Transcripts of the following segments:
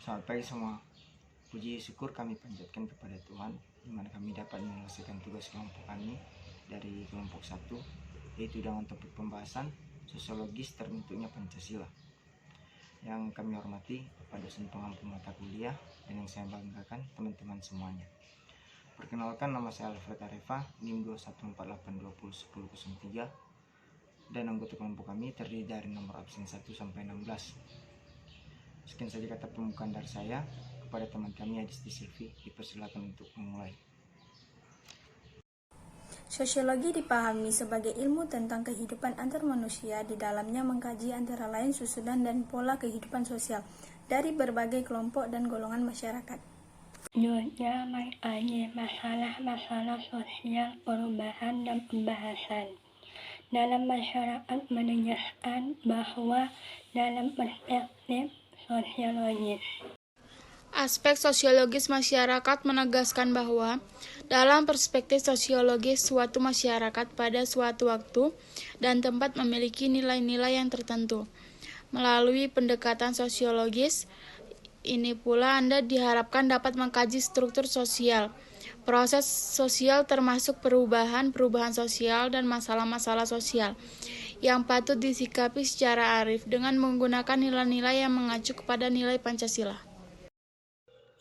Selamat pagi semua. Puji syukur kami panjatkan kepada Tuhan, di mana kami dapat menyelesaikan tugas kelompok kami dari kelompok 1, yaitu dengan topik pembahasan sosiologis terbentuknya Pancasila. Yang kami hormati Bapak dosen pengampu mata kuliah dan yang saya banggakan teman-teman semuanya. Perkenalkan, nama saya Alfred Arefa, NIM 21482001003, dan anggota kelompok kami terdiri dari nomor absen 1 sampai 16. Sekian saja kata pembukaan dari saya. Kepada teman kami Adisti Silvi, dipersilakan untuk memulai. Sosiologi dipahami sebagai ilmu tentang kehidupan antar manusia. Di dalamnya mengkaji antara lain susunan dan pola kehidupan sosial dari berbagai kelompok dan golongan masyarakat. Juga mengkaji masalah-masalah sosial, perubahan, dan pembahasan dalam masyarakat, menegaskan bahwa dalam perspektif sosiologis. Aspek sosiologis masyarakat menegaskan bahwa dalam perspektif sosiologis suatu masyarakat pada suatu waktu dan tempat memiliki nilai-nilai yang tertentu. Melalui pendekatan sosiologis ini pula Anda diharapkan dapat mengkaji struktur sosial, proses sosial termasuk perubahan sosial dan masalah-masalah sosial yang patut disikapi secara arif dengan menggunakan nilai-nilai yang mengacu kepada nilai Pancasila.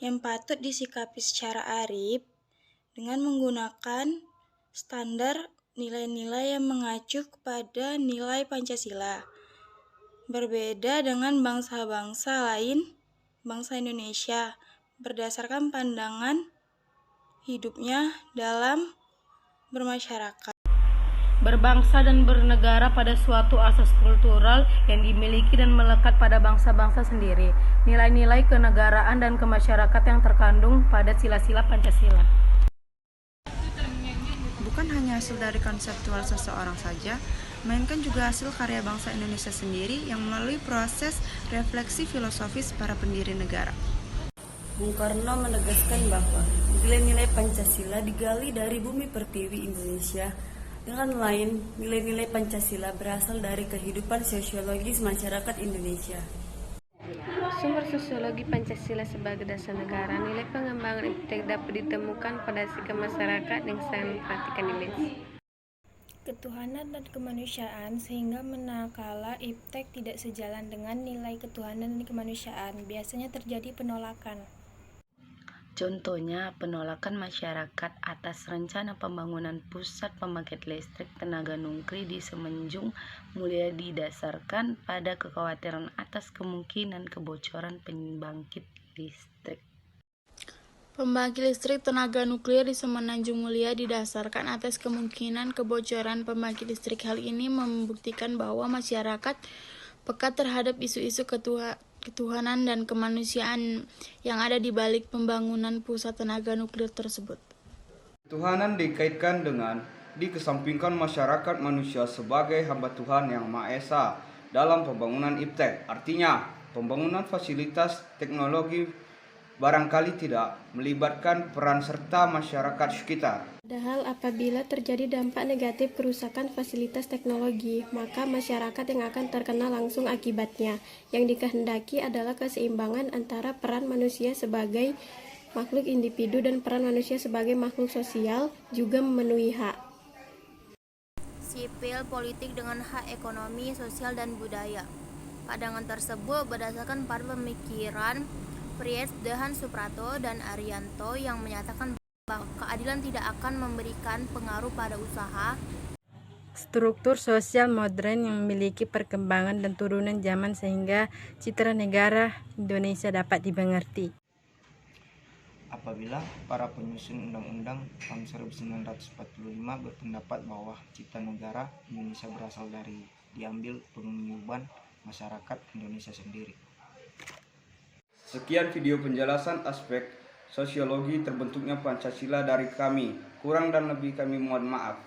Yang patut disikapi secara arif dengan menggunakan standar nilai-nilai yang mengacu kepada nilai Pancasila. Berbeda dengan bangsa-bangsa lain, bangsa Indonesia berdasarkan pandangan hidupnya dalam bermasyarakat. Berbangsa dan bernegara pada suatu asas kultural yang dimiliki dan melekat pada bangsa-bangsa sendiri. Nilai-nilai kenegaraan dan kemasyarakatan yang terkandung pada sila-sila Pancasila. Bukan hanya hasil dari konseptual seseorang saja, melainkan juga hasil karya bangsa Indonesia sendiri yang melalui proses refleksi filosofis para pendiri negara. Bung Karno menegaskan bahwa nilai-nilai Pancasila digali dari bumi pertiwi Indonesia. Dengan lain, nilai-nilai Pancasila berasal dari kehidupan sosiologis masyarakat Indonesia. Sumber sosiologi Pancasila sebagai dasar negara, nilai pengembangan iptek dapat ditemukan pada sikap masyarakat yang sangat memperhatikan dimensi Ketuhanan dan kemanusiaan, sehingga manakala iptek tidak sejalan dengan nilai ketuhanan dan kemanusiaan, biasanya terjadi penolakan. Contohnya, penolakan masyarakat atas rencana pembangunan pusat pembangkit listrik tenaga nuklir di Semenanjung Mulia didasarkan pada kekhawatiran atas kemungkinan kebocoran pembangkit listrik. Pembangkit listrik tenaga nuklir di Semenanjung Mulia didasarkan atas kemungkinan kebocoran pembangkit listrik. Hal ini membuktikan bahwa masyarakat peka terhadap isu-isu ketuhanan dan kemanusiaan yang ada di balik pembangunan pusat tenaga nuklir tersebut. Ketuhanan dikaitkan dengan dikesampingkan masyarakat manusia sebagai hamba Tuhan yang Maha Esa dalam pembangunan iptek. Artinya, pembangunan fasilitas teknologi barangkali tidak melibatkan peran serta masyarakat sekitar. Padahal apabila terjadi dampak negatif kerusakan fasilitas teknologi, maka masyarakat yang akan terkena langsung akibatnya. Yang dikehendaki adalah keseimbangan antara peran manusia sebagai makhluk individu dan peran manusia sebagai makhluk sosial juga memenuhi hak sipil, politik dengan hak ekonomi, sosial, dan budaya. Pandangan tersebut berdasarkan pada pemikiran Friedrich Dehan Suprato dan Arianto yang menyatakan bahwa keadilan tidak akan memberikan pengaruh pada usaha. Struktur sosial modern yang memiliki perkembangan dan turunan zaman sehingga citra negara Indonesia dapat dimengerti. Apabila para penyusun undang-undang tahun 1945 berpendapat bahwa citra negara Indonesia berasal dari diambil pengayuban masyarakat Indonesia sendiri. Sekian video penjelasan aspek sosiologi terbentuknya Pancasila dari kami. Kurang dan lebih kami mohon maaf.